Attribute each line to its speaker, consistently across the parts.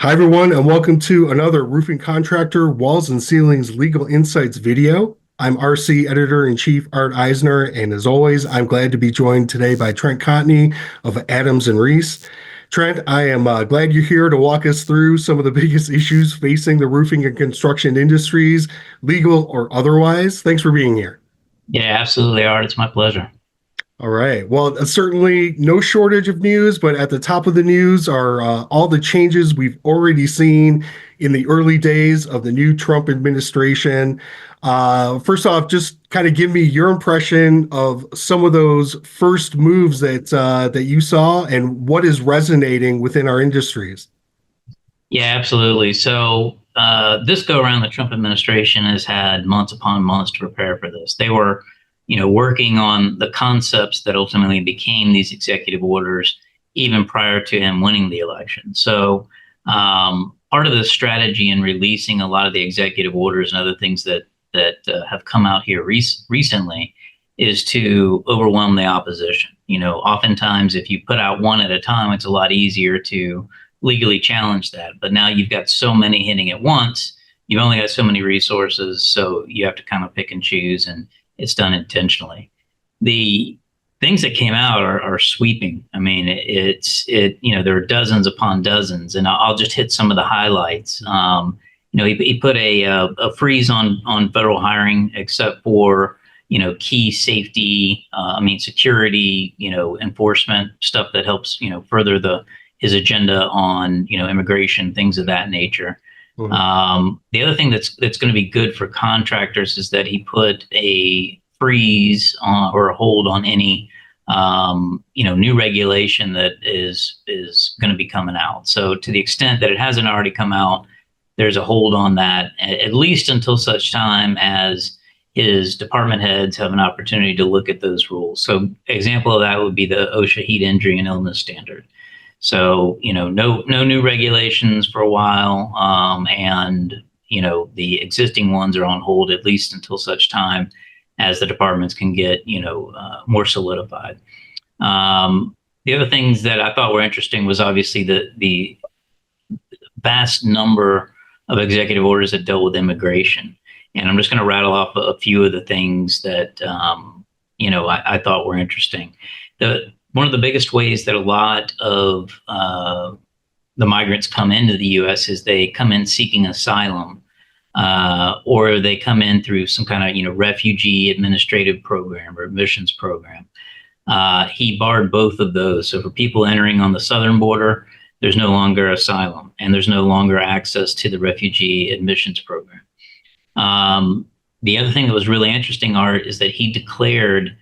Speaker 1: Hi, everyone, and welcome to another Roofing Contractor Walls and Ceilings Legal Insights video. I'm RC Editor-in-Chief Art Eisner, and as always, I'm glad to be joined today by Trent Cotney of Adams and Reese. Trent, I am glad you're here to walk us through some of the biggest issues facing the roofing and construction industries, legal or otherwise. Thanks for being here.
Speaker 2: Yeah, absolutely, Art. It's my pleasure.
Speaker 1: All right. Well, certainly no shortage of news, but at the top of the news are all the changes we've already seen in the early days of the new Trump administration. First off, just kind of give me your impression of some of those first moves that you saw and what is resonating within our industries.
Speaker 2: Yeah, absolutely. So this go around, the Trump administration has had months upon months to prepare for this. They were, working on the concepts that ultimately became these executive orders even prior to him winning the election. So part of the strategy in releasing a lot of the executive orders and other things that have come out here recently is to overwhelm the opposition. Oftentimes if you put out one at a time, it's a lot easier to legally challenge that. But now you've got so many hitting at once, you've only got so many resources, so you have to kind of pick and choose, and it's done intentionally. The things that came out are sweeping. I mean, there are dozens upon dozens, and I'll just hit some of the highlights. He put a freeze on federal hiring except for key safety, security, enforcement stuff that helps further his agenda on immigration, things of that nature.
Speaker 1: Mhm.
Speaker 2: The other thing that's going to be good for contractors is that he put a freeze on, or a hold on any new regulation that is going to be coming out. So to the extent that it hasn't already come out, there's a hold on that at least until such time as his department heads have an opportunity to look at those rules. So example of that would be the OSHA heat injury and illness standard. So, no new regulations for a while. And the existing ones are on hold at least until such time as the departments can get, more solidified. The other things that I thought were interesting was obviously the vast number of executive orders that dealt with immigration. And I'm just going to rattle off a few of the things that, I thought were interesting. One of the biggest ways that a lot of the migrants come into the U.S. is they come in seeking asylum, or they come in through some kind of refugee administrative program or admissions program. He barred both of those. So for people entering on the southern border, there's no longer asylum, and there's no longer access to the refugee admissions program. The other thing that was really interesting, Art, is that he declared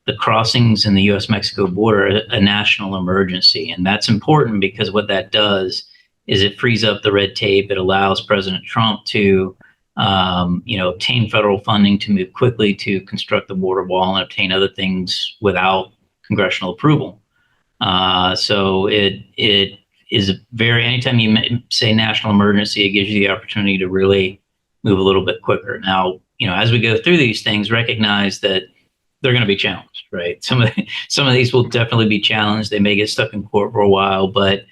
Speaker 2: the crossings in the U.S.-Mexico border a national emergency. And that's important because what that does is it frees up the red tape. It allows President Trump to, obtain federal funding to move quickly to construct the border wall and obtain other things without congressional approval. So it is anytime you say national emergency, it gives you the opportunity to really move a little bit quicker. Now, as we go through these things, recognize that they're going to be challenged, right? Some of these will definitely be challenged. They may get stuck in court for a while, but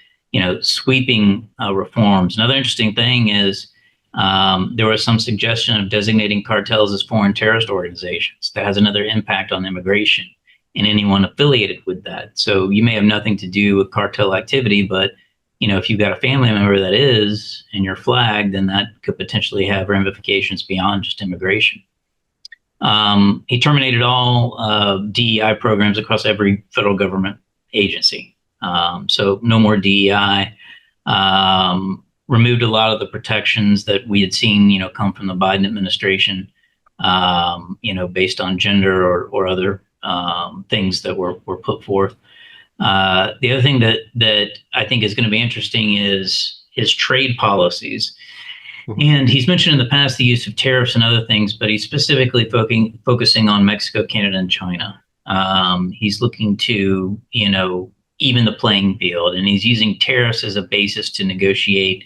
Speaker 2: sweeping reforms. Another interesting thing is there was some suggestion of designating cartels as foreign terrorist organizations. That has another impact on immigration and anyone affiliated with that. So you may have nothing to do with cartel activity, but if you've got a family member that is, and you're flagged, then that could potentially have ramifications beyond just immigration. He terminated all DEI programs across every federal government agency. So no more DEI. Removed a lot of the protections that we had seen, come from the Biden administration, based on gender or other things that were put forth. The other thing that I think is going to be interesting is his trade policies. And he's mentioned in the past the use of tariffs and other things, but he's specifically focusing on Mexico, Canada, and China. He's looking to, even the playing field, and he's using tariffs as a basis to negotiate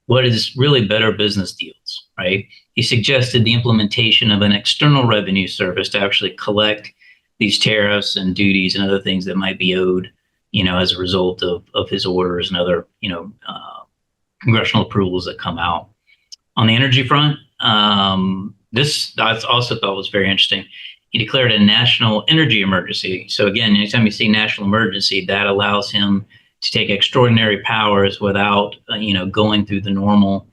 Speaker 2: what is really better business deals, right? He suggested the implementation of an external revenue service to actually collect these tariffs and duties and other things that might be owed, as a result of his orders and other, congressional approvals that come out. On the energy front, this I also thought was very interesting. He declared a national energy emergency. So again, anytime you see national emergency, that allows him to take extraordinary powers without, going through the normal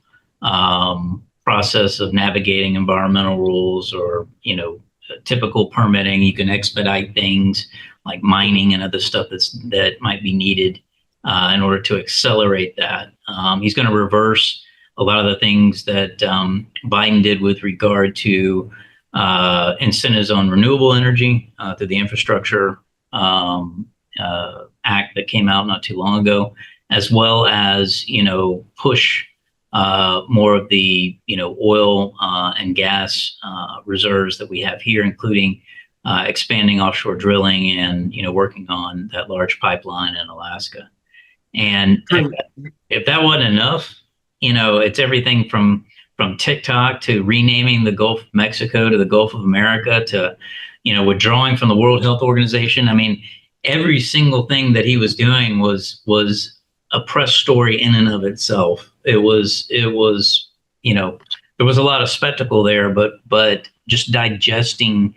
Speaker 2: process of navigating environmental rules or, typical permitting. You can expedite things like mining and other stuff that might be needed in order to accelerate that. He's going to reverse a lot of the things that Biden did with regard to incentives on renewable energy through the infrastructure act that came out not too long ago, as well as push more of the oil and gas reserves that we have here, including expanding offshore drilling and working on that large pipeline in Alaska. And if that wasn't enough, it's everything from TikTok to renaming the Gulf of Mexico to the Gulf of America to withdrawing from the World Health Organization. I mean, every single thing that he was doing was a press story in and of itself. It was there was a lot of spectacle there, but just digesting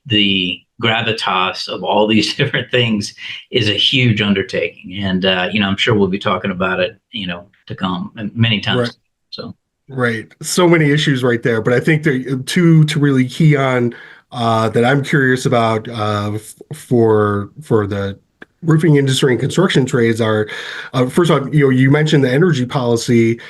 Speaker 2: the gravitas of all these different things is a huge undertaking. And I'm sure we'll be talking about it to come many times.
Speaker 1: Right.
Speaker 2: So
Speaker 1: right, so many issues right there, but I think the two to really key on that I'm curious about for the roofing industry and construction trades are, first off, you mentioned the energy policy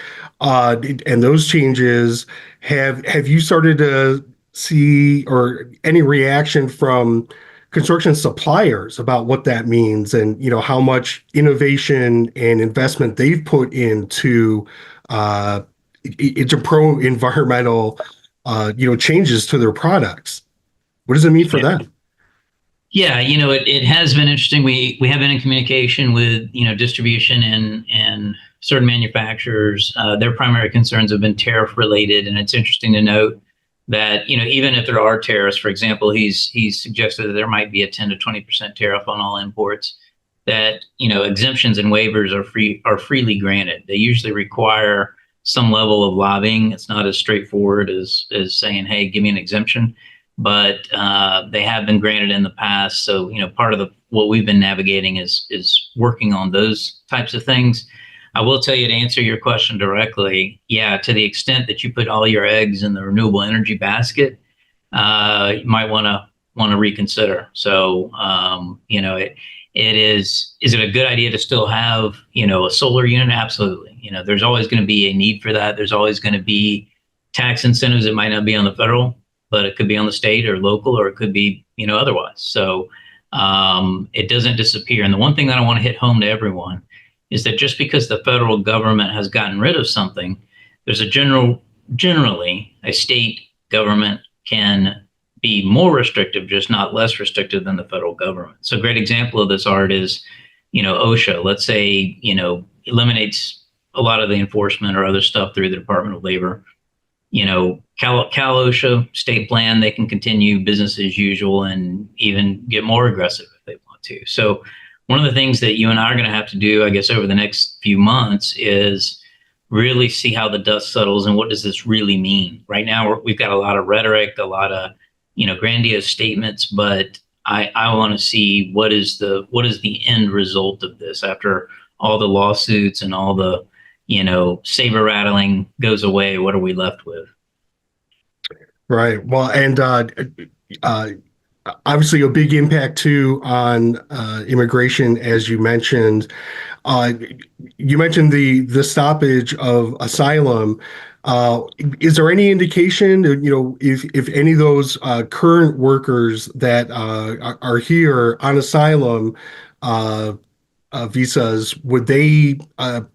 Speaker 1: and those changes. Have you started to see or any reaction from construction suppliers about what that means and how much innovation and investment they've put into pro-environmental changes to their products? What does it mean for them?
Speaker 2: yeah, it has been interesting. We have been in communication with distribution and certain manufacturers. Their primary concerns have been tariff related, and it's interesting to note that even if there are tariffs, for example, he's suggested that there might be a 10 to 20% tariff on all imports. That exemptions and waivers are freely granted. They usually require some level of lobbying. It's not as straightforward as saying, "Hey, give me an exemption," but they have been granted in the past. So part of what we've been navigating is working on those types of things. I will tell you, to answer your question directly, yeah, to the extent that you put all your eggs in the renewable energy basket, you might want to reconsider. So, it is it a good idea to still have, a solar unit? Absolutely. There's always going to be a need for that. There's always going to be tax incentives. It might not be on the federal, but it could be on the state or local, or it could be, otherwise. So, it doesn't disappear. And the one thing that I want to hit home to everyone is that just because the federal government has gotten rid of something, there's generally a state government can be more restrictive, just not less restrictive than the federal government. So a great example of this, Art, is, OSHA, let's say, eliminates a lot of the enforcement or other stuff through the Department of Labor. Cal OSHA state plan, they can continue business as usual and even get more aggressive if they want to. So one of the things that you and I are going to have to do, I guess, over the next few months is really see how the dust settles and what does this really mean. Right now, we've got a lot of rhetoric, a lot of, grandiose statements, but I want to see what is the end result of this after all the lawsuits and all the, saber rattling goes away. What are we left with?
Speaker 1: Right. Well, and obviously a big impact too on immigration, as you mentioned. You mentioned the stoppage of asylum. Is there any indication, if any of those current workers that are here on asylum visas, would they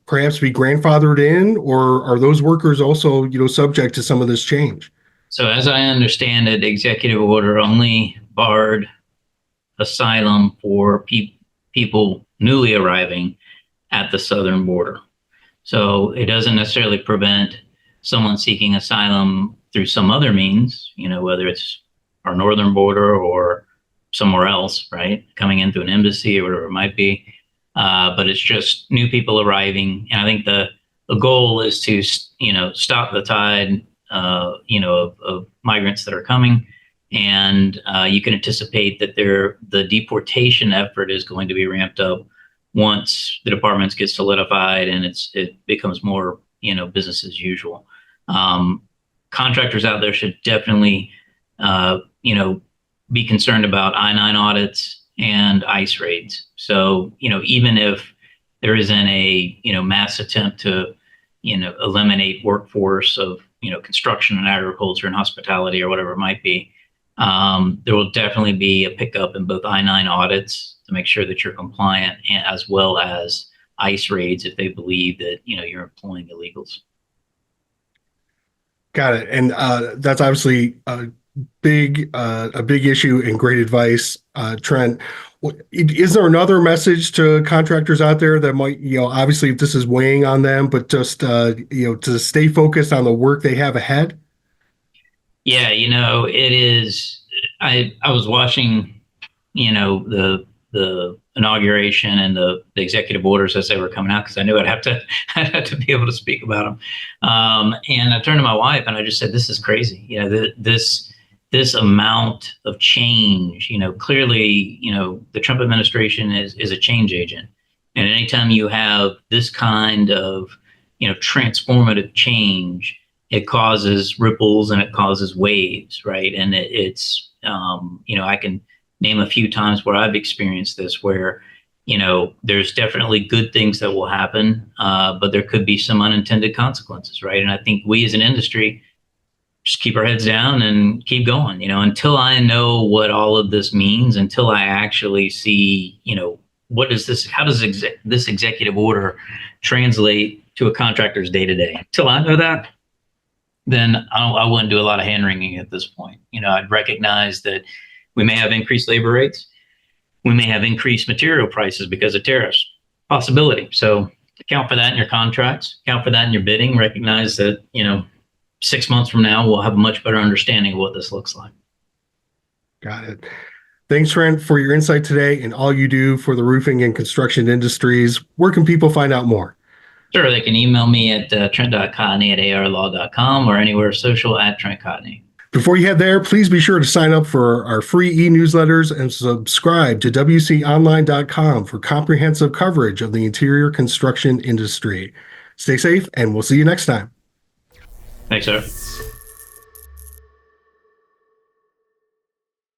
Speaker 1: perhaps be grandfathered in, or are those workers also, subject to some of this change?
Speaker 2: So as I understand it, the executive order only barred asylum for people newly arriving at the southern border. So it doesn't necessarily prevent someone seeking asylum through some other means, whether it's our northern border or somewhere else, right? Coming in through an embassy or whatever it might be. But it's just new people arriving. And I think the the goal is to, stop the tide, of migrants that are coming. And you can anticipate that the deportation effort is going to be ramped up once the departments get solidified and it becomes more, business as usual. Contractors out there should definitely, be concerned about I-9 audits and ICE raids. So, even if there isn't a, mass attempt to, eliminate workforce of, construction and agriculture and hospitality or whatever it might be, there will definitely be a pickup in both I-9 audits to make sure that you're compliant, and as well as ICE raids if they believe that, you're employing illegals.
Speaker 1: Got it. And that's obviously a big issue and great advice, Trent. Is there another message to contractors out there that might, obviously if this is weighing on them, but just, to stay focused on the work they have ahead?
Speaker 2: Yeah, it is. I was watching, the inauguration and the executive orders as they were coming out, because I knew I'd have to be able to speak about them. And I turned to my wife and I just said, "This is crazy. This amount of change. Clearly, the Trump administration is a change agent, and anytime you have this kind of transformative change, it causes ripples and it causes waves, right? And it's I can name a few times where I've experienced this, where there's definitely good things that will happen, but there could be some unintended consequences, right? And I think we as an industry just keep our heads down and keep going, until I know what all of this means, until I actually see, what is this, how does this executive order translate to a contractor's day to day? Until I know that, then I wouldn't do a lot of hand wringing at this point. I'd recognize that we may have increased labor rates. We may have increased material prices because of tariffs. Possibility. So account for that in your contracts, account for that in your bidding, recognize that, 6 months from now, we'll have a much better understanding of what this looks like.
Speaker 1: Got it. Thanks, Trent, for your insight today and all you do for the roofing and construction industries. Where can people find out more?
Speaker 2: Sure, they can email me at trent.cotney@arlaw.com or anywhere social at Trent Cotney.
Speaker 1: Before you head there, please be sure to sign up for our free e-newsletters and subscribe to wconline.com for comprehensive coverage of the interior construction industry. Stay safe, and we'll see you next time.
Speaker 2: Thanks, sir.